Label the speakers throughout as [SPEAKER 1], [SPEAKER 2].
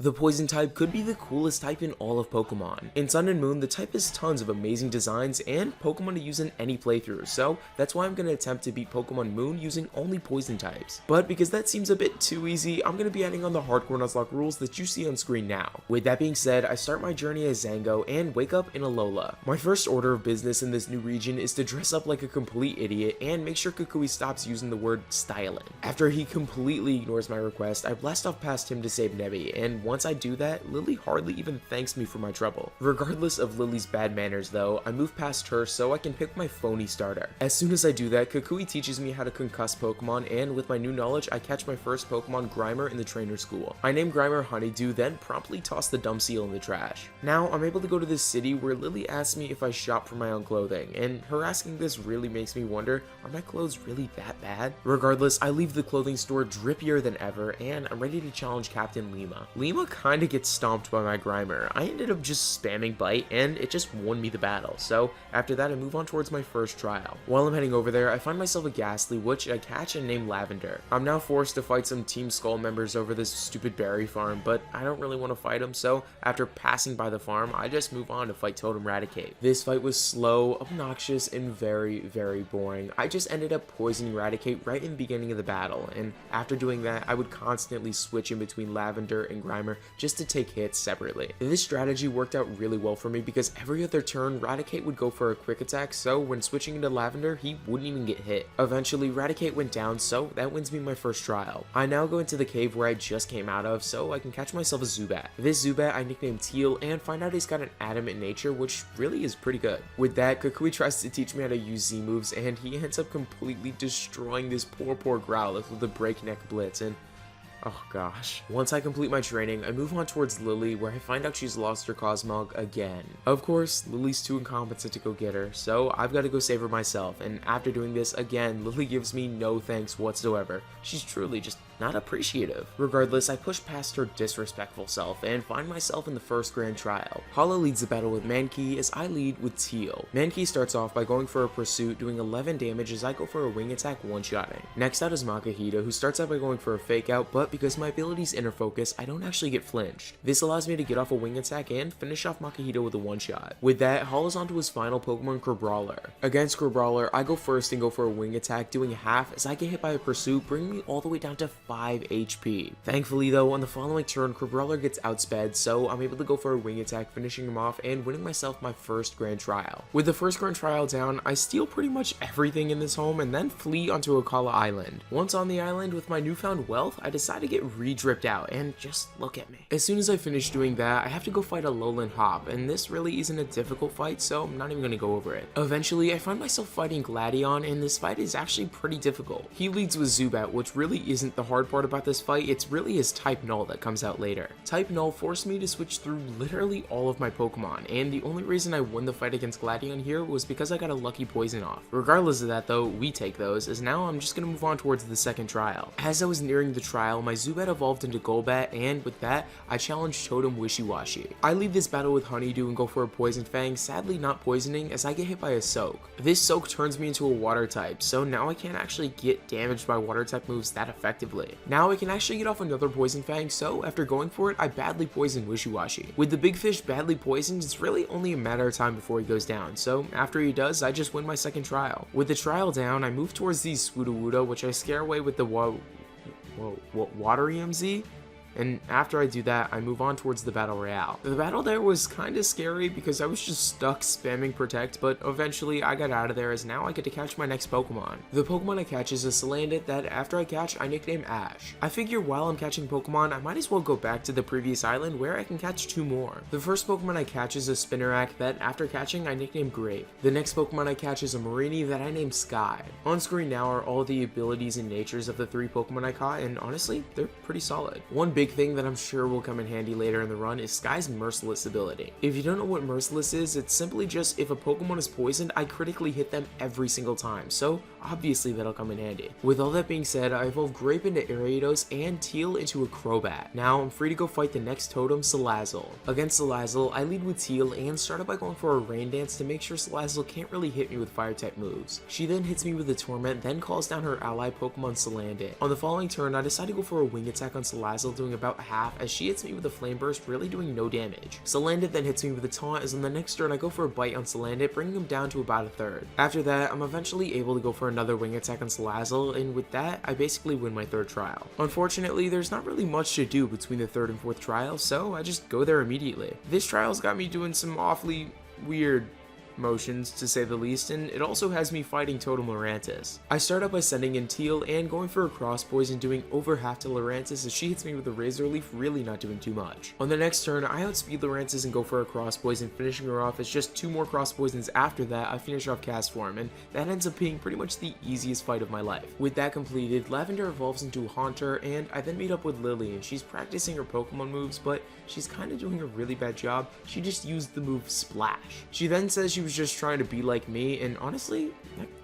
[SPEAKER 1] The poison type could be the coolest type in all of Pokemon. In Sun and Moon, the type has tons of amazing designs and Pokemon to use in any playthrough, so that's why I'm going to attempt to beat Pokemon Moon using only poison types. But because that seems a bit too easy, I'm going to be adding on the hardcore Nuzlocke rules that you see on screen now. With that being said, I start my journey as Zango and wake up in Ula'ula. My first order of business in this new region is to dress up like a complete idiot and make sure Kukui stops using the word styling. After he completely ignores my request, I blast off past him to save Nebby, and once I do that, Lily hardly even thanks me for my trouble. Regardless of Lily's bad manners though, I move past her so I can pick my phony starter. As soon as I do that, Kukui teaches me how to concuss Pokemon, and with my new knowledge, I catch my first Pokemon Grimer in the trainer school. I name Grimer Honeydew, then promptly toss the dumb seal in the trash. Now, I'm able to go to this city where Lily asks me if I shop for my own clothing, and her asking this really makes me wonder, are my clothes really that bad? Regardless, I leave the clothing store drippier than ever, and I'm ready to challenge Captain Lima. Lima kinda gets stomped by my Grimer. I ended up just spamming Bite, and it just won me the battle, so after that I move on towards my first trial. While I'm heading over there, I find myself a Ghastly, which I catch and name Lavender. I'm now forced to fight some Team Skull members over this stupid berry farm, but I don't really want to fight them, so after passing by the farm, I just move on to fight Totem Raticate. This fight was slow, obnoxious, and very, very boring. I just ended up poisoning Raticate right in the beginning of the battle, and after doing that, I would constantly switch in between Lavender and Grimer just to take hits separately. This strategy worked out really well for me because every other turn, Raticate would go for a quick attack, so when switching into Lavender, he wouldn't even get hit. Eventually, Raticate went down, so that wins me my first trial. I now go into the cave where I just came out of, so I can catch myself a Zubat. This Zubat I nicknamed Teal, and find out he's got an adamant nature, which really is pretty good. With that, Kukui tries to teach me how to use Z moves, and he ends up completely destroying this poor Growlithe with a breakneck blitz, and oh gosh. Once I complete my training, I move on towards Lily, where I find out she's lost her Cosmog again. Of course, Lily's too incompetent to go get her, so I've got to go save her myself, and after doing this, again, Lily gives me no thanks whatsoever. She's truly just not appreciative. Regardless, I push past her disrespectful self and find myself in the first grand trial. Hala leads the battle with Mankey as I lead with Teal. Mankey starts off by going for a pursuit, doing 11 damage as I go for a wing attack one-shotting. Next out is Makahita, who starts out by going for a fake out, but because my ability's inner focus, I don't actually get flinched. This allows me to get off a wing attack and finish off Makahita with a one-shot. With that, Hala's onto his final Pokemon, Crabrawler. Against Crabrawler, I go first and go for a wing attack, doing half as I get hit by a pursuit, bringing me all the way down to 5 HP. Thankfully though, on the following turn, Crabrawler gets outsped, so I'm able to go for a wing attack, finishing him off and winning myself my first grand trial. With the first grand trial down, I steal pretty much everything in this home and then flee onto Akala Island. Once on the island with my newfound wealth, I decide to get re-dripped out, and just look at me. As soon as I finish doing that, I have to go fight a lowland Hop, and this really isn't a difficult fight, so I'm not even gonna go over it. Eventually, I find myself fighting Gladion, and this fight is actually pretty difficult. He leads with Zubat, which really isn't the hard part about this fight, it's really his Type Null that comes out later. Type Null forced me to switch through literally all of my Pokemon, and the only reason I won the fight against Gladion here was because I got a lucky poison off. Regardless of that though, we take those, as now I'm just gonna move on towards the second trial. As I was nearing the trial, my Zubat evolved into Golbat, and with that, I challenged Totem Wishy-Washy. I lead this battle with Honeydew and go for a Poison Fang, sadly not poisoning as I get hit by a Soak. This Soak turns me into a Water type, so now I can't actually get damaged by Water type moves that effectively. Now I can actually get off another Poison Fang, so after going for it, I badly poison Wishy-Washy. With the big fish badly poisoned, it's really only a matter of time before he goes down, so after he does, I just win my second trial. With the trial down, I move towards the Swootawooda, which I scare away with the Water EMZ, and after I do that, I move on towards the Battle Royale. The battle there was kinda scary because I was just stuck spamming Protect, but eventually I got out of there as now I get to catch my next Pokemon. The Pokemon I catch is a Salandit that after I catch, I nickname Ash. I figure while I'm catching Pokemon, I might as well go back to the previous island where I can catch 2 more. The first Pokemon I catch is a Spinarak that after catching, I nickname Grape. The next Pokemon I catch is a Mareanie that I name Sky. On screen now are all the abilities and natures of the 3 Pokemon I caught, and honestly, they're pretty solid. One big thing that I'm sure will come in handy later in the run is Sky's Merciless ability. If you don't know what Merciless is, it's simply just if a Pokemon is poisoned, I critically hit them every single time, so obviously that'll come in handy. With all that being said, I evolved Grape into Ariados and Teal into a Crobat. Now I'm free to go fight the next totem, Salazzle. Against Salazzle, I lead with Teal and started by going for a Rain Dance to make sure Salazzle can't really hit me with fire type moves. She then hits me with a Torment, then calls down her ally Pokemon Salandit. On the following turn, I decide to go for a wing attack on Salazzle, doing doing about half as she hits me with a flame burst, really doing no damage. Salandit then hits me with a taunt, as on the next turn I go for a bite on Salandit, bringing him down to about a third. After that, I'm eventually able to go for another wing attack on Salazzle, and with that, I basically win my third trial. Unfortunately, there's not really much to do between the third and fourth trial, so I just go there immediately. This trial's got me doing some awfully weird motions, to say the least, and it also has me fighting Totem Lurantis. I start out by sending in Teal and going for a cross poison, doing over half to Lurantis as she hits me with a Razor Leaf, really not doing too much. On the next turn, I outspeed Lurantis and go for a cross poison, finishing her off as just 2 more cross poisons after that I finish off Cast Form, and that ends up being pretty much the easiest fight of my life. With that completed, Lavender evolves into a Haunter, and I then meet up with Lily, and she's practicing her Pokemon moves, but she's kind of doing a really bad job. She just used the move Splash. She then says she was just trying to be like me, and honestly,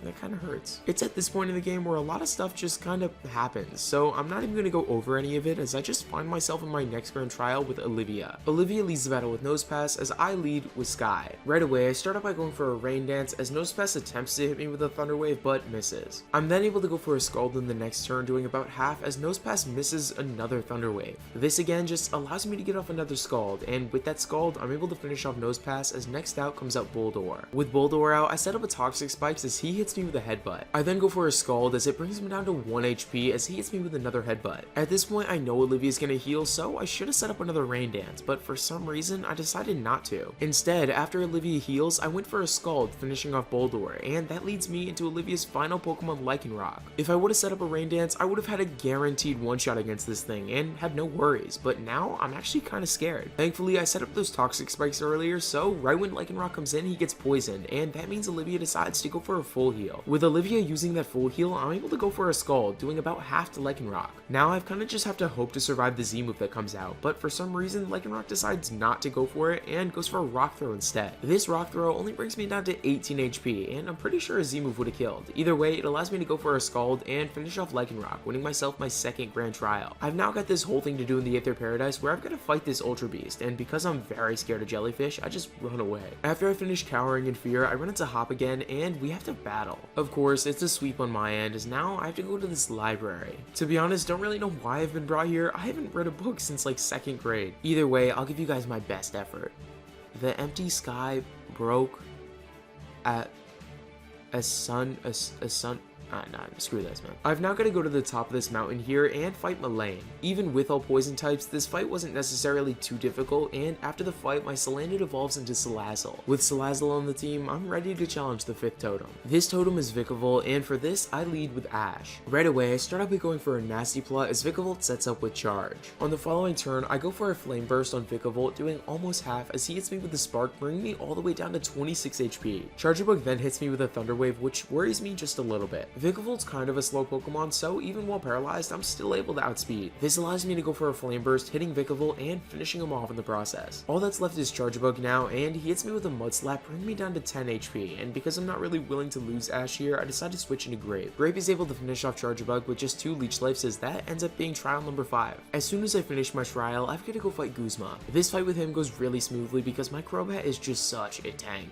[SPEAKER 1] that kind of hurts. It's at this point in the game where a lot of stuff just kind of happens, so I'm not even going to go over any of it, as I just find myself in my next grand trial with Olivia. Olivia leads the battle with Nosepass, as I lead with Sky. Right away, I start out by going for a Rain Dance, as Nosepass attempts to hit me with a Thunder Wave, but misses. I'm then able to go for a Scald in the next turn, doing about half, as Nosepass misses another Thunder Wave. This again just allows me to get off another Scald, and with that Scald, I'm able to finish off Nosepass, as next out comes out Boldore. With Boldore out, I set up a Toxic Spikes as he hits me with a Headbutt. I then go for a Scald as it brings him down to 1 HP as he hits me with another Headbutt. At this point, I know Olivia's gonna heal, so I should have set up another Rain Dance, but for some reason, I decided not to. Instead, after Olivia heals, I went for a Scald, finishing off Boldore, and that leads me into Olivia's final Pokemon Lycanroc. If I would have set up a Rain Dance, I would have had a guaranteed one-shot against this thing and had no worries, but now I'm actually kind of scared. Thankfully, I set up those Toxic Spikes earlier, so right when Lycanroc comes in, he gets poisoned, and that means Olivia decides to go for a full heal. With Olivia using that full heal, I'm able to go for a Scald, doing about half to Lycanroc. Now I've kind of just have to hope to survive the Z move that comes out, but for some reason Lycanroc decides not to go for it and goes for a Rock Throw instead. This Rock Throw only brings me down to 18 HP, and I'm pretty sure a Z move would have killed. Either way, it allows me to go for a Scald and finish off Lycanroc, winning myself my second grand trial. I've now got this whole thing to do in the Aether Paradise where I've got to fight this Ultra Beast, and because I'm very scared of jellyfish, I just run away. After I finish cowering in fear, I run into Hop again, and we have to battle. Of course, it's a sweep on my end, as now I have to go to this library. To be honest, don't really know why I've been brought here. I haven't read a book since like 2nd grade. Either way, I'll give you guys my best effort. The empty sky broke at a sun. Nah, screw this, man. I've now got to go to the top of this mountain here and fight Malaine. Even with all poison types, this fight wasn't necessarily too difficult, and after the fight, my Salandit evolves into Salazzle. With Salazzle on the team, I'm ready to challenge the 5th totem. This totem is Vikavolt, and for this, I lead with Ash. Right away, I start out by going for a Nasty Plot as Vikavolt sets up with Charge. On the following turn, I go for a Flame Burst on Vikavolt, doing almost half as he hits me with the Spark, bringing me all the way down to 26 HP. Charjabug then hits me with a Thunder Wave, which worries me just a little bit. Vikavolt's kind of a slow Pokemon, so even while paralyzed, I'm still able to outspeed. This allows me to go for a Flame Burst, hitting Vikavolt and finishing him off in the process. All that's left is Charjabug now, and he hits me with a Mud Slap, bringing me down to 10 HP, and because I'm not really willing to lose Ash here, I decide to switch into Grape. Grape is able to finish off Charjabug with just 2 Leech Lives, as that ends up being trial number 5. As soon as I finish my trial, I've got to go fight Guzma. This fight with him goes really smoothly because my Crobat is just such a tank.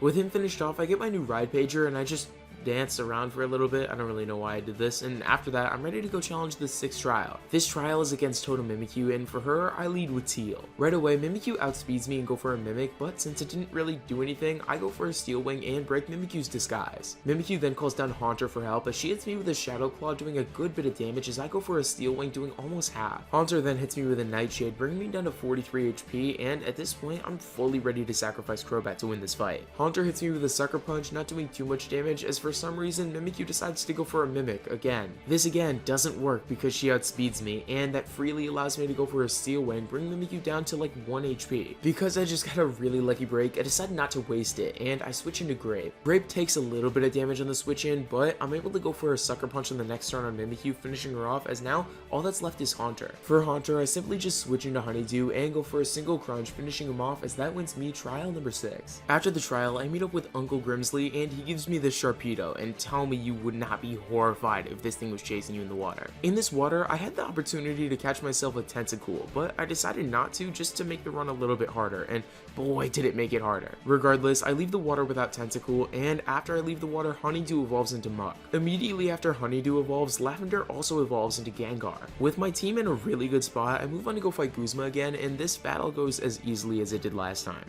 [SPEAKER 1] With him finished off, I get my new Ride Pager and I just dance around for a little bit. I don't really know why I did this, and after that I'm ready to go challenge the 6th trial. This trial is against Totem Mimikyu, and for her I lead with Teal. Right away Mimikyu outspeeds me and go for a Mimic, but since it didn't really do anything, I go for a Steel Wing and break Mimikyu's disguise. Mimikyu then calls down Haunter for help as she hits me with a Shadow Claw, doing a good bit of damage as I go for a Steel Wing, doing almost half. Haunter then hits me with a Nightshade, bringing me down to 43 HP, and at this point I'm fully ready to sacrifice Crobat to win this fight. Haunter hits me with a Sucker Punch, not doing too much damage, as for some reason Mimikyu decides to go for a Mimic again. This again doesn't work because she outspeeds me, and that freely allows me to go for a Steel Wing, bring Mimikyu down to like 1 HP. Because I just got a really lucky break, I decided not to waste it, and I switch into Grape. Grape takes a little bit of damage on the switch in, but I'm able to go for a Sucker Punch on the next turn on Mimikyu, finishing her off, as now all that's left is Haunter. For Haunter, I simply just switch into Honeydew and go for a single Crunch, finishing him off, as that wins me trial number 6. After the trial, I meet up with Uncle Grimsley, and he gives me the Sharpedo, go, and tell me you would not be horrified if this thing was chasing you in the water. In this water, I had the opportunity to catch myself a Tentacool, but I decided not to just to make the run a little bit harder, and boy did it make it harder. Regardless, I leave the water without Tentacool, and after I leave the water, Honeydew evolves into Muck. Immediately after Honeydew evolves, Lavender also evolves into Gengar. With my team in a really good spot, I move on to go fight Guzma again, and this battle goes as easily as it did last time.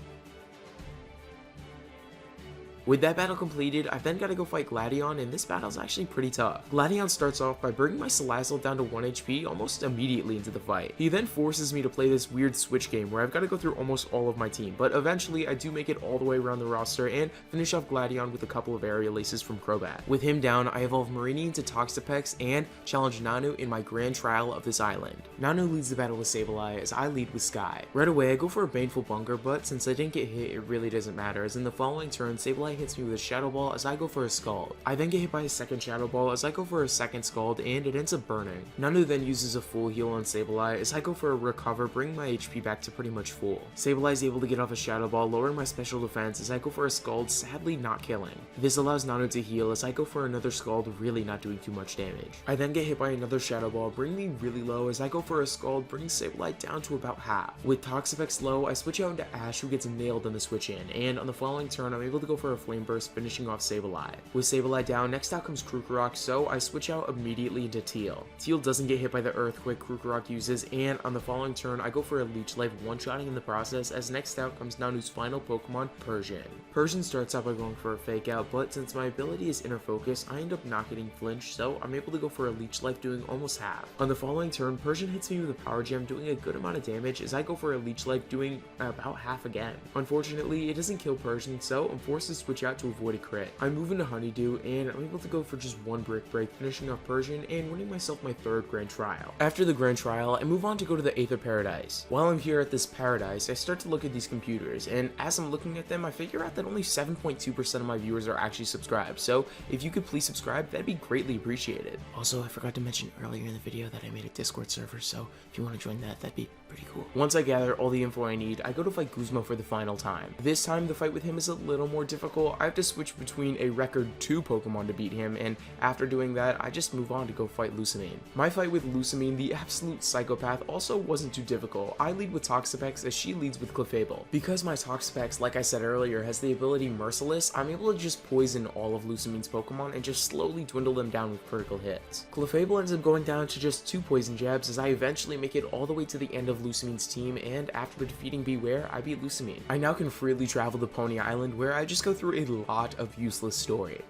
[SPEAKER 1] With that battle completed, I've then got to go fight Gladion, and this battle's actually pretty tough. Gladion starts off by bringing my Salazzle down to 1 HP almost immediately into the fight. He then forces me to play this weird switch game where I've got to go through almost all of my team, but eventually I do make it all the way around the roster and finish off Gladion with a couple of Aerial Aces from Crobat. With him down, I evolve Mareanie into Toxapex and challenge Nanu in my grand trial of this island. Nanu leads the battle with Sableye as I lead with Sky. Right away, I go for a Baneful Bunker, but since I didn't get hit, it really doesn't matter, as in the following turn, Sableye hits me with a Shadow Ball as I go for a Scald. I then get hit by a second Shadow Ball as I go for a second Scald, and it ends up burning. Nanu then uses a full heal on Sableye as I go for a Recover, bringing my HP back to pretty much full. Sableye is able to get off a Shadow Ball, lowering my special defense as I go for a Scald, sadly not killing. This allows Nanu to heal as I go for another Scald, really not doing too much damage. I then get hit by another Shadow Ball, bringing me really low as I go for a Scald, bringing Sableye down to about half. With Toxapex low, I switch out into Ash, who gets nailed on the switch in, and on the following turn I'm able to go for a Flame Burst, finishing off Sableye. With Sableye down, next out comes Krokorok, so I switch out immediately into Teal. Teal doesn't get hit by the Earthquake Krokorok uses, and on the following turn I go for a Leech Life, one-shotting in the process, as next out comes Nanu's final Pokemon, Persian. Persian starts out by going for a Fake Out, but since my ability is Inner Focus, I end up not getting flinched, so I'm able to go for a Leech Life, doing almost half. On the following turn, Persian hits me with a Power Gem, doing a good amount of damage as I go for a Leech Life, doing about half again. Unfortunately, it doesn't kill Persian, so I'm forced to switch out to avoid a crit. I move into Honeydew, and I'm able to go for just one Brick Break, finishing off Persian and winning myself my 3rd Grand Trial. After the Grand Trial, I move on to go to the Aether Paradise. While I'm here at this paradise, I start to look at these computers, and as I'm looking at them, I figure out that only 7.2% of my viewers are actually subscribed, so if you could please subscribe, that'd be greatly appreciated. Also, I forgot to mention earlier in the video that I made a Discord server, so if you want to join that, that'd be pretty cool. Once I gather all the info I need, I go to fight Guzma for the final time. This time, the fight with him is a little more difficult. I have to switch between a record 2 Pokemon to beat him, and after doing that, I just move on to go fight Lusamine. My fight with Lusamine, the absolute psychopath, also wasn't too difficult. I lead with Toxapex as she leads with Clefable. Because my Toxapex, like I said earlier, has the ability Merciless, I'm able to just poison all of Lusamine's Pokemon and just slowly dwindle them down with critical hits. Clefable ends up going down to just 2 poison jabs as I eventually make it all the way to the end of Lusamine's team, and after defeating Beware, I beat Lusamine. I now can freely travel to Poni Island, where I just go through a lot of useless story.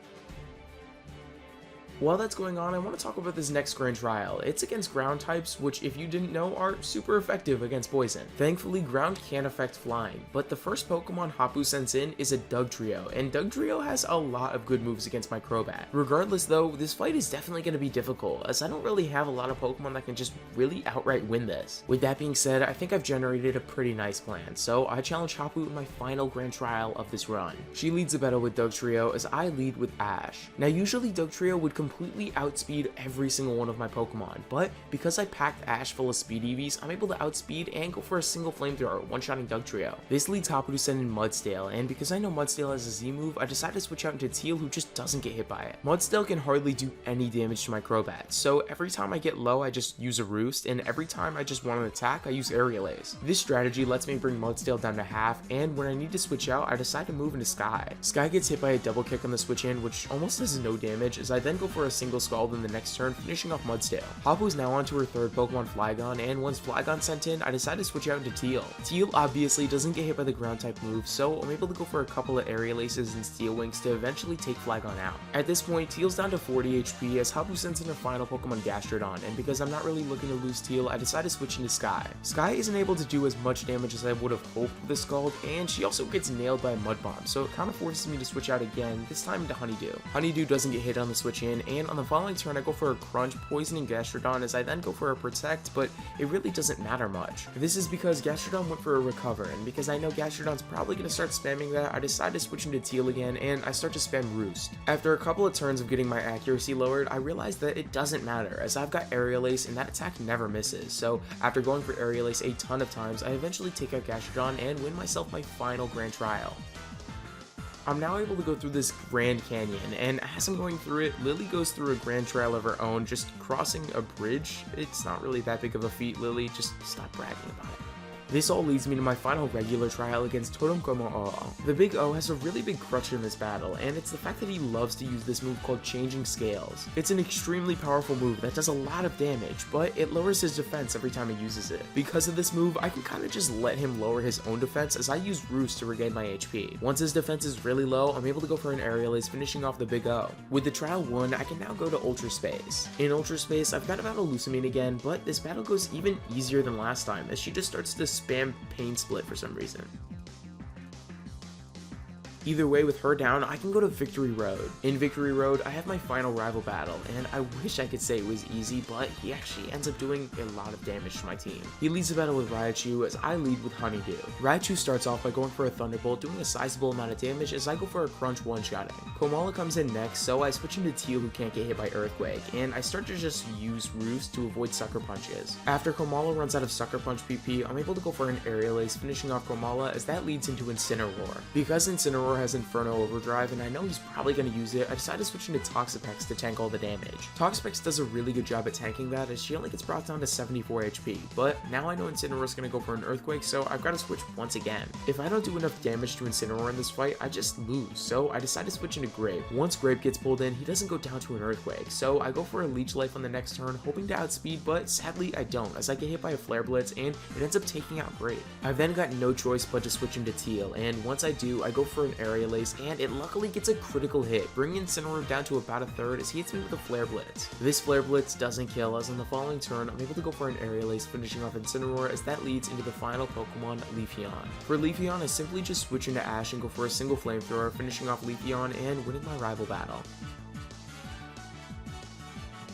[SPEAKER 1] While that's going on, I want to talk about this next Grand Trial. It's against ground types, which if you didn't know are super effective against poison. Thankfully, ground can affect flying, but the first Pokemon Hapu sends in is a Dugtrio, and Dugtrio has a lot of good moves against my Crobat. Regardless though, this fight is definitely going to be difficult, as I don't really have a lot of Pokemon that can just really outright win this. With that being said, I think I've generated a pretty nice plan, so I challenge Hapu in my final Grand Trial of this run. She leads the battle with Dugtrio as I lead with Ash. Now usually Dugtrio would completely outspeed every single one of my Pokemon, but because I packed Ash full of speed EVs, I'm able to outspeed and go for a single flamethrower, one-shotting Dugtrio. This leads Hapu to send in Mudsdale, and because I know Mudsdale has a Z move, I decide to switch out into Teal, who just doesn't get hit by it. Mudsdale can hardly do any damage to my Crobat, so every time I get low, I just use a Roost, and every time I just want an attack, I use Aerial Ace. This strategy lets me bring Mudsdale down to half, and when I need to switch out, I decide to move into Sky. Sky gets hit by a double kick on the switch in, which almost does no damage, as I then go for a single Scald in the next turn, finishing off Mudsdale. Hapu is now onto her 3rd Pokemon, Flygon, and once Flygon sent in, I decide to switch out into Teal. Teal obviously doesn't get hit by the ground type move, so I'm able to go for a couple of Aerial Aces and Steel Wings to eventually take Flygon out. At this point, Teal's down to 40 HP as Hapu sends in her final Pokemon, Gastrodon, and because I'm not really looking to lose Teal, I decide to switch into Sky. Sky isn't able to do as much damage as I would have hoped with the Scald, and she also gets nailed by a Mud Bomb, so it kind of forces me to switch out again, this time into Honeydew. Honeydew doesn't get hit on the switch in, and on the following turn I go for a Crunch, poisoning Gastrodon as I then go for a Protect, but it really doesn't matter much. This is because Gastrodon went for a Recover, and because I know Gastrodon's probably going to start spamming that, I decide to switch into Teal again, and I start to spam Roost. After a couple of turns of getting my accuracy lowered, I realized that it doesn't matter, as I've got Aerial Ace and that attack never misses, so after going for Aerial Ace a ton of times, I eventually take out Gastrodon and win myself my final Grand Trial. I'm now able to go through this Grand Canyon, and as I'm going through it, Lily goes through a grand trail of her own, just crossing a bridge. It's not really that big of a feat, Lily, just stop bragging about it. This all leads me to my final regular trial against Totem O. The Big O has a really big crutch in this battle, and it's the fact that he loves to use this move called Changing Scales. It's an extremely powerful move that does a lot of damage, but it lowers his defense every time he uses it. Because of this move, I can kind of just let him lower his own defense as I use Roost to regain my HP. Once his defense is really low, I'm able to go for an aerial ace, finishing off the Big O. With the trial won, I can now go to Ultra Space. In Ultra Space, I've got to battle Lusamine again, but this battle goes even easier than last time as she just starts to spam Pain Split for some reason. Either way, with her down, I can go to Victory Road. In Victory Road, I have my final rival battle, and I wish I could say it was easy, but he actually ends up doing a lot of damage to my team. He leads the battle with Raichu as I lead with Honeydew. Raichu starts off by going for a Thunderbolt, doing a sizable amount of damage as I go for a Crunch one-shotting. Komala comes in next, so I switch into Teal, who can't get hit by Earthquake, and I start to just use Roost to avoid Sucker Punches. After Komala runs out of Sucker Punch PP, I'm able to go for an Aerial Ace, finishing off Komala as that leads into Incineroar. Because Incineroar has Inferno Overdrive and I know he's probably going to use it, I decided to switch into Toxapex to tank all the damage. Toxapex does a really good job at tanking that as she only gets brought down to 74 HP, but now I know Incineroar is going to go for an Earthquake, so I've got to switch once again. If I don't do enough damage to Incineroar in this fight, I just lose, so I decide to switch into Grape. Once Grape gets pulled in, he doesn't go down to an Earthquake, so I go for a Leech Life on the next turn, hoping to outspeed, but sadly I don't, as I get hit by a Flare Blitz and it ends up taking out Grape. I've then got no choice but to switch into Teal, and once I do, I go for an Aerial Ace, and it luckily gets a critical hit, bringing Incineroar down to about a third as he hits me with a Flare Blitz. This Flare Blitz doesn't kill, as on the following turn, I'm able to go for an Aerial Ace, finishing off Incineroar as that leads into the final Pokemon, Leafeon. For Leafeon, I simply just switch into Ash and go for a single Flamethrower, finishing off Leafeon and winning my rival battle.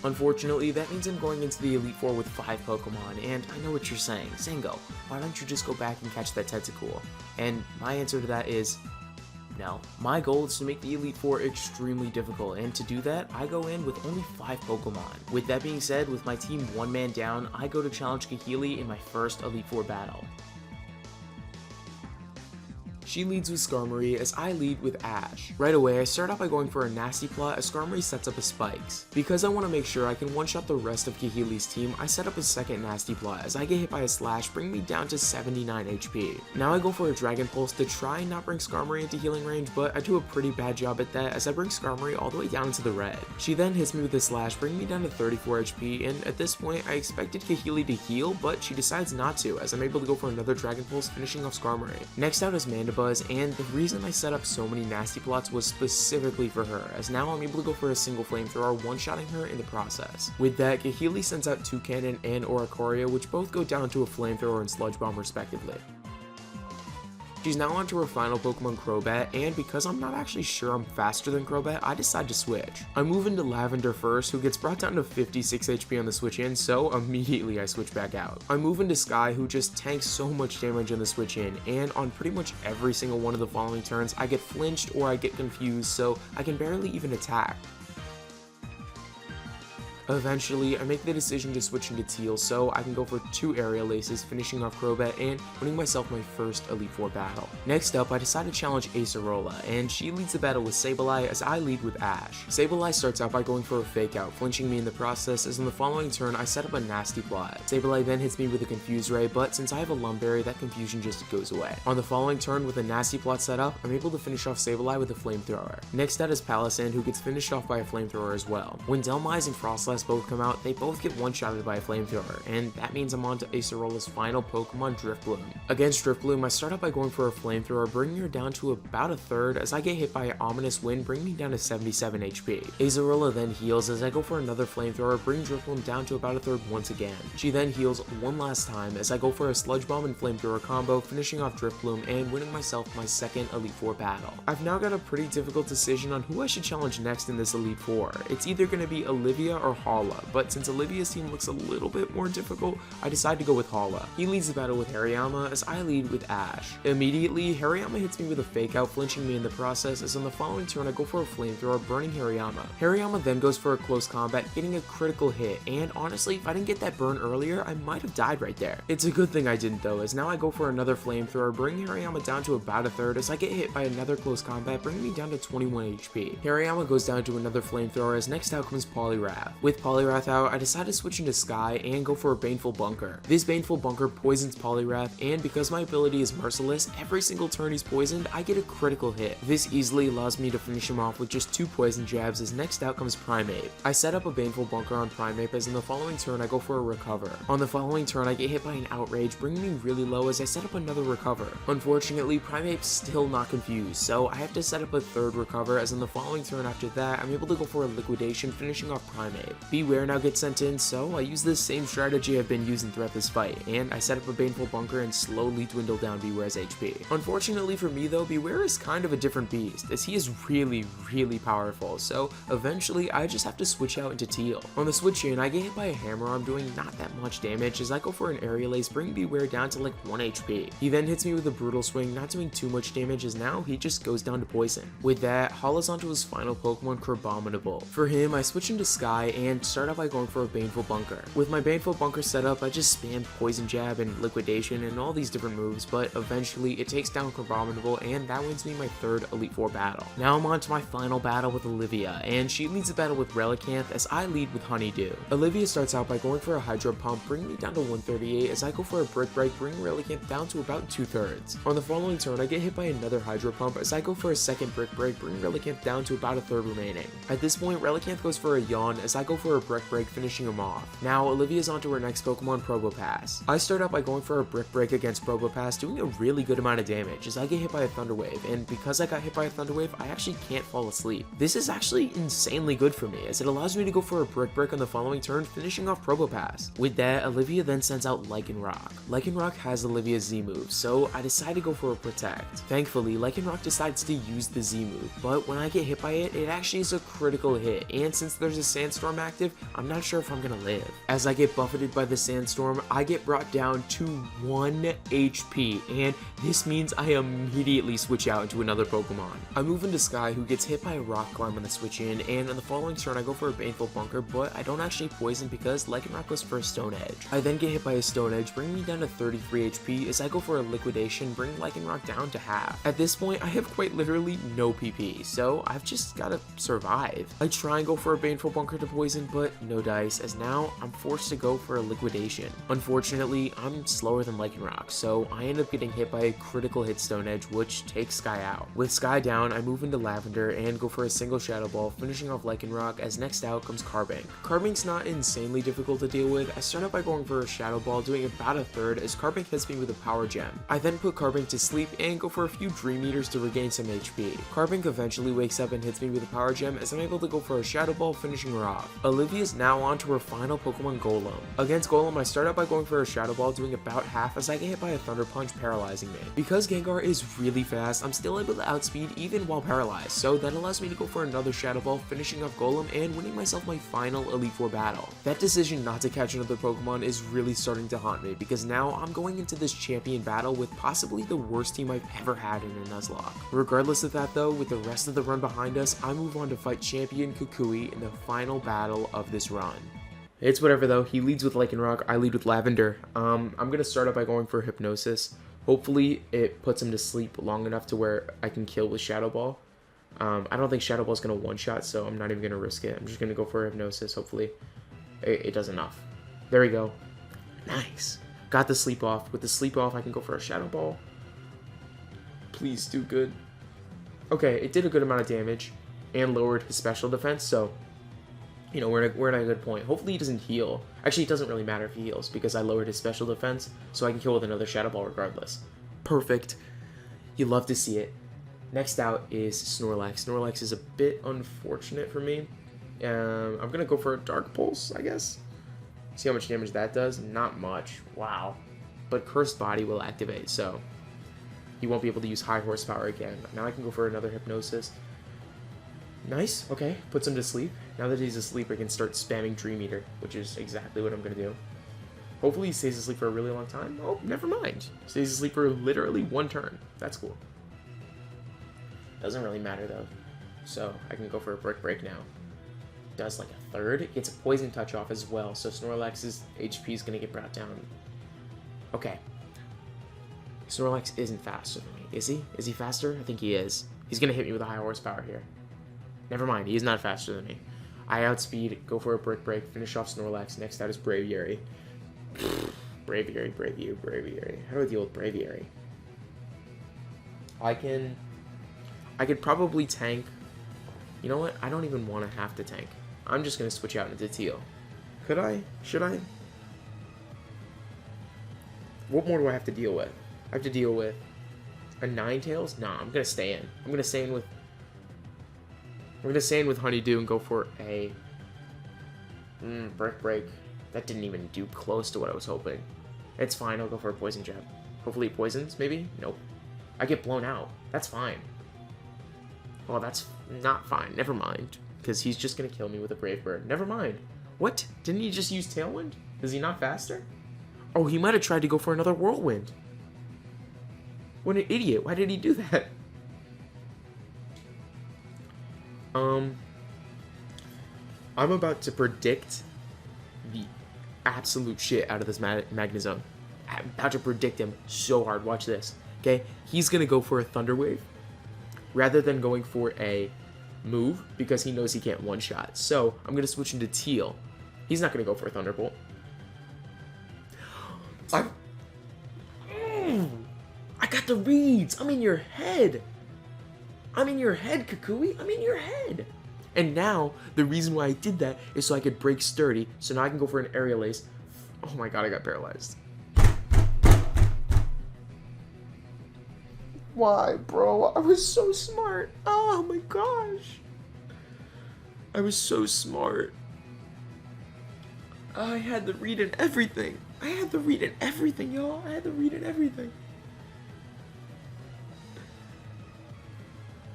[SPEAKER 1] Unfortunately, that means I'm going into the Elite Four with 5 Pokemon, and I know what you're saying. Zango, why don't you just go back and catch that Tentacool? And my answer to that is no. My goal is to make the Elite Four extremely difficult, and to do that, I go in with only 5 Pokemon. With that being said, with my team one man down, I go to challenge Kahili in my first Elite Four battle. She leads with Skarmory as I lead with Ash. Right away, I start out by going for a Nasty Plot as Skarmory sets up a Spikes. Because I want to make sure I can one-shot the rest of Kahili's team, I set up a second Nasty Plot as I get hit by a Slash, bringing me down to 79 HP. Now I go for a Dragon Pulse to try and not bring Skarmory into healing range, but I do a pretty bad job at that as I bring Skarmory all the way down into the red. She then hits me with a Slash, bringing me down to 34 HP, and at this point, I expected Kahili to heal, but she decides not to, as I'm able to go for another Dragon Pulse, finishing off Skarmory. Next out is Mandibuzz, and the reason I set up so many Nasty Plots was specifically for her, as now I'm able to go for a single Flamethrower, one-shotting her in the process. With that, Kahili sends out Toucannon and Oricorio, which both go down to a Flamethrower and Sludge Bomb respectively. She's now onto her final Pokemon, Crobat, and because I'm not actually sure I'm faster than Crobat, I decide to switch. I move into Lavender first, who gets brought down to 56 HP on the switch in, so immediately I switch back out. I move into Sky, who just tanks so much damage on the switch in, and on pretty much every single one of the following turns, I get flinched or I get confused, so I can barely even attack. Eventually, I make the decision to switch into Teal so I can go for 2 Aerial Aces, finishing off Crobat and winning myself my first Elite Four battle. Next up, I decide to challenge Acerola, and she leads the battle with Sableye as I lead with Ash. Sableye starts out by going for a Fake Out, flinching me in the process, as in the following turn I set up a Nasty Plot. Sableye then hits me with a Confuse Ray, but since I have a Lumberry, that confusion just goes away. On the following turn, with a Nasty Plot set up, I'm able to finish off Sableye with a Flamethrower. Next out is Palisand, who gets finished off by a Flamethrower as well. When Delmise and Frostlass both come out, they both get one-shotted by a Flamethrower, and that means I'm on to Acerola's final Pokemon, Drifloon. Against Drifloon, I start out by going for a Flamethrower, bringing her down to about a third as I get hit by an Ominous Wind, bringing me down to 77 HP. Acerola then heals as I go for another Flamethrower, bringing Drifloon down to about a third once again. She then heals one last time as I go for a Sludge Bomb and Flamethrower combo, finishing off Drifloon and winning myself my second Elite Four battle. I've now got a pretty difficult decision on who I should challenge next in this Elite Four. It's either going to be Olivia or Hala, but since Olivia's team looks a little bit more difficult, I decide to go with Hala. He leads the battle with Hariyama as I lead with Ash. Immediately, Hariyama hits me with a fake out, flinching me in the process, as on the following turn I go for a flamethrower, burning Hariyama. Hariyama then goes for a close combat, getting a critical hit, and honestly, if I didn't get that burn earlier, I might have died right there. It's a good thing I didn't though, as now I go for another flamethrower, bringing Hariyama down to about a third as I get hit by another close combat, bringing me down to 21 HP. Hariyama goes down to another flamethrower as next out comes Poliwrath. With Poliwrath out, I decide to switch into Sky and go for a Baneful Bunker. This Baneful Bunker poisons Poliwrath, and because my ability is merciless, every single turn he's poisoned, I get a critical hit. This easily allows me to finish him off with just 2 poison jabs as next out comes Primeape. I set up a Baneful Bunker on Primeape as in the following turn I go for a Recover. On the following turn I get hit by an Outrage, bringing me really low as I set up another Recover. Unfortunately, Primeape's still not confused, so I have to set up a third Recover as in the following turn after that I'm able to go for a Liquidation, finishing off Primeape. Beware now gets sent in, so I use the same strategy I've been using throughout this fight, and I set up a Baneful Bunker and slowly dwindle down Beware's HP. Unfortunately for me though, Beware is kind of a different beast, as he is really powerful, so eventually I just have to switch out into Teal. On the switch in, I get hit by a Hammer Arm doing not that much damage as I go for an Aerial Ace, bringing Beware down to like 1 HP. He then hits me with a Brutal Swing, not doing too much damage as now he just goes down to Poison. With that, Hala's onto his final Pokemon, Crabominable. For him, I switch into Sky and start out by going for a Baneful Bunker. With my Baneful Bunker set up, I just spam Poison Jab and Liquidation and all these different moves, but eventually it takes down Crabominable and that wins me my 3rd Elite Four battle. Now I'm on to my final battle with Olivia, and she leads the battle with Relicanth as I lead with Honeydew. Olivia starts out by going for a Hydro Pump, bringing me down to 138 as I go for a Brick Break, bringing Relicanth down to about 2/3. On the following turn, I get hit by another Hydro Pump as I go for a second Brick Break, bringing Relicanth down to about a third remaining. At this point, Relicanth goes for a Yawn as I go for a Brick Break, finishing him off. Now, Olivia's onto her next Pokemon, Probopass. I start out by going for a Brick Break against Probopass, doing a really good amount of damage as I get hit by a Thunder Wave, and because I got hit by a Thunder Wave, I actually can't fall asleep. This is actually insanely good for me, as it allows me to go for a Brick Break on the following turn, finishing off Probopass. With that, Olivia then sends out Lycanroc. Lycanroc has Olivia's Z move, so I decide to go for a Protect. Thankfully, Lycanroc decides to use the Z move, but when I get hit by it, it actually is a critical hit, and since there's a Sandstorm active, I'm not sure if I'm gonna live. As I get buffeted by the Sandstorm, I get brought down to 1 HP, and this means I immediately switch out into another Pokemon. I move into Sky, who gets hit by a Rock Climb on the switch in, and on the following turn I go for a Baneful Bunker, but I don't actually poison because Lycanroc goes for a Stone Edge. I then get hit by a Stone Edge, bringing me down to 33 HP as I go for a Liquidation, bringing Lycanroc down to half. At this point, I have quite literally no PP, so I've just gotta survive. I try and go for a Baneful Bunker to poison, but no dice, as now I'm forced to go for a Liquidation. Unfortunately, I'm slower than Lycanroc, so I end up getting hit by a critical hit Stone Edge, which takes Sky out. With Sky down, I move into Lavender and go for a single Shadow Ball, finishing off Lycanroc, as next out comes Carbink. Carbink's not insanely difficult to deal with. I start out by going for a Shadow Ball, doing about a third as Carbink hits me with a Power Gem. I then put Carbink to sleep and go for a few Dream Eaters to regain some HP. Carbink eventually wakes up and hits me with a Power Gem as I'm able to go for a Shadow Ball, finishing her off. Olivia is now on to her final Pokemon, Golem. Against Golem, I start out by going for a Shadow Ball, doing about half as I get hit by a Thunder Punch, paralyzing me. Because Gengar is really fast, I'm still able to outspeed even while paralyzed, so that allows me to go for another Shadow Ball, finishing off Golem and winning myself my final Elite Four battle. That decision not to catch another Pokemon is really starting to haunt me, because now I'm going into this champion battle with possibly the worst team I've ever had in a Nuzlocke. Regardless of that though, with the rest of the run behind us, I move on to fight champion Kukui in the final battle of this run. It's whatever though, he leads with Lycanroc, I lead with Lavender. I'm gonna start out by going for Hypnosis. Hopefully it puts him to sleep long enough to where I can kill with Shadow Ball. I don't think Shadow Ball is gonna one-shot, so I'm not even gonna risk it. I'm just gonna go for Hypnosis, hopefully it does enough. There we go. Nice. Got the sleep off. With the sleep off, I can go for a Shadow Ball. Please do good. Okay, it did a good amount of damage and lowered his special defense, so you know, we're at a good point. Hopefully he doesn't heal. Actually, it doesn't really matter if he heals because I lowered his special defense, so I can kill with another Shadow Ball regardless. Perfect. You love to see it. Next out is Snorlax. Snorlax is a bit unfortunate for me. I'm going to go for a Dark Pulse, I guess. See how much damage that does? Not much. Wow. But Cursed Body will activate, so he won't be able to use high horsepower again. Now I can go for another Hypnosis. Nice. Okay. Puts him to sleep. Now that he's asleep, I can start spamming Dream Eater, which is exactly what I'm going to do. Hopefully he stays asleep for a really long time. Oh, never mind. Stays asleep for literally 1 turn. That's cool. Doesn't really matter, though. So I can go for a Brick Break now. Does like a third. Gets a Poison Touch off as well, so Snorlax's HP is going to get brought down. Okay. Snorlax isn't faster than me. Is he? Is he faster? I think he is. He's going to hit me with a high horsepower here. Never mind. He's not faster than me. I outspeed, go for a Brick Break, finish off Snorlax. Next out is Braviary. Braviary. How do I deal with Braviary? I could probably tank. You know what? I don't even want to have to tank. I'm just going to switch out into Teal. Could I? Should I? What more do I have to deal with? I have to deal with a Ninetales? Nah, I'm going to stay in. I'm going to stay in with Honeydew and go for a Brick Break. That didn't even do close to what I was hoping. It's fine. I'll go for a Poison Jab. Hopefully it poisons, maybe? Nope. I get blown out. That's fine. Well, that's not fine. Never mind. Because he's just going to kill me with a Brave Bird. Never mind. What? Didn't he just use Tailwind? Is he not faster? Oh, he might have tried to go for another Whirlwind. What an idiot. Why did he do that? I'm about to predict the absolute shit out of this Magnezone. I'm about to predict him so hard. Watch this. Okay? He's going to go for a Thunder Wave rather than going for a move because he knows he can't one-shot. So, I'm going to switch into Teal. He's not going to go for a Thunderbolt. I got the reads. I'm in your head. I'm in your head, Kukui. I'm in your head. And now, the reason why I did that is so I could break Sturdy. So now I can go for an Aerial Ace. Oh my god, I got paralyzed. Why, bro? I was so smart. Oh my gosh. I was so smart. I had the read in everything. I had the read in everything, y'all. I had the read in everything.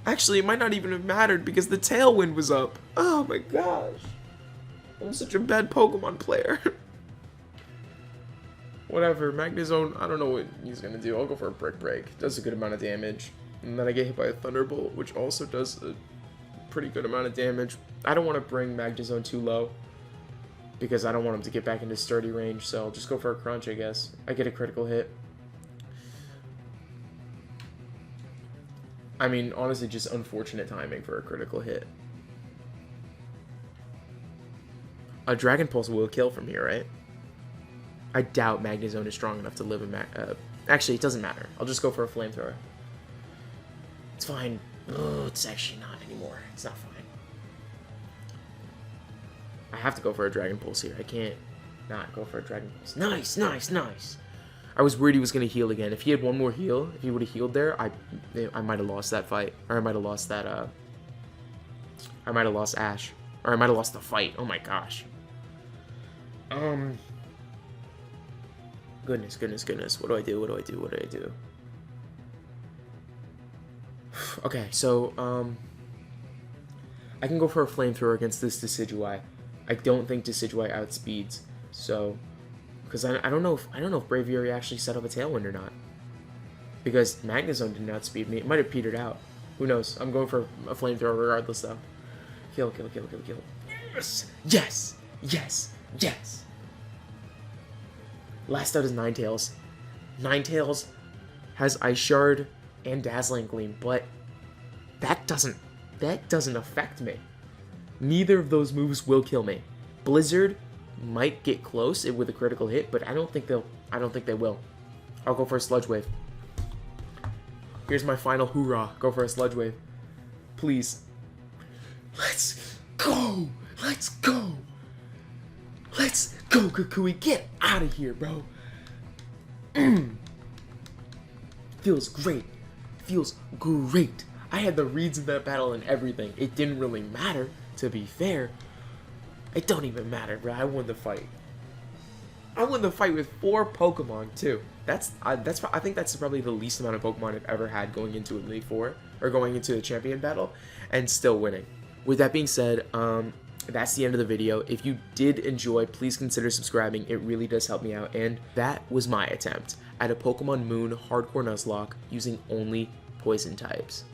[SPEAKER 1] Actually, it might not even have mattered because the Tailwind was up. Oh my gosh. I'm such a bad Pokemon player. Whatever, Magnezone, I don't know what he's gonna do. I'll go for a Brick Break. Does a good amount of damage. And then I get hit by a Thunderbolt, which also does a pretty good amount of damage. I don't want to bring Magnezone too low because I don't want him to get back into Sturdy range, so I'll just go for a Crunch, I guess. I get a critical hit. I mean, honestly, just unfortunate timing for a critical hit. A Dragon Pulse will kill from here, right? I doubt Magnezone is strong enough to live in actually, it doesn't matter. I'll just go for a Flamethrower. It's fine. Oh, it's actually not anymore. It's not fine. I have to go for a Dragon Pulse here. I can't not go for a Dragon Pulse. Nice, nice, nice. I was worried he was going to heal again. If he had one more heal, if he would have healed there, I might have lost that fight. Or I might have lost that, I might have lost Ash. Or I might have lost the fight. Oh my gosh. Goodness. What do I do? Okay, so, I can go for a Flamethrower against this Decidueye. I don't think Decidueye outspeeds, so... Because I don't know if Braviary actually set up a Tailwind or not. Because Magnezone didn't outspeed me. It might have petered out. Who knows? I'm going for a Flamethrower regardless, though. Kill. Yes! Last out is Ninetales. Ninetales has Ice Shard and Dazzling Gleam, but that doesn't affect me. Neither of those moves will kill me. Blizzard might get close with a critical hit, but I don't think they will. I'll go for a Sludge Wave. Here's my final hoorah. Go for a Sludge Wave. Please. Let's go, Kukui. Get out of here, bro. Feels great. I had the reads in that battle and everything. It didn't really matter, to be fair. It don't even matter, bro. I won the fight. I won the fight with 4 Pokemon, too. I think that's probably the least amount of Pokemon I've ever had going into Elite Four, or going into a champion battle, and still winning. With that being said, that's the end of the video. If you did enjoy, please consider subscribing. It really does help me out. And that was my attempt at a Pokemon Moon hardcore Nuzlocke using only poison types.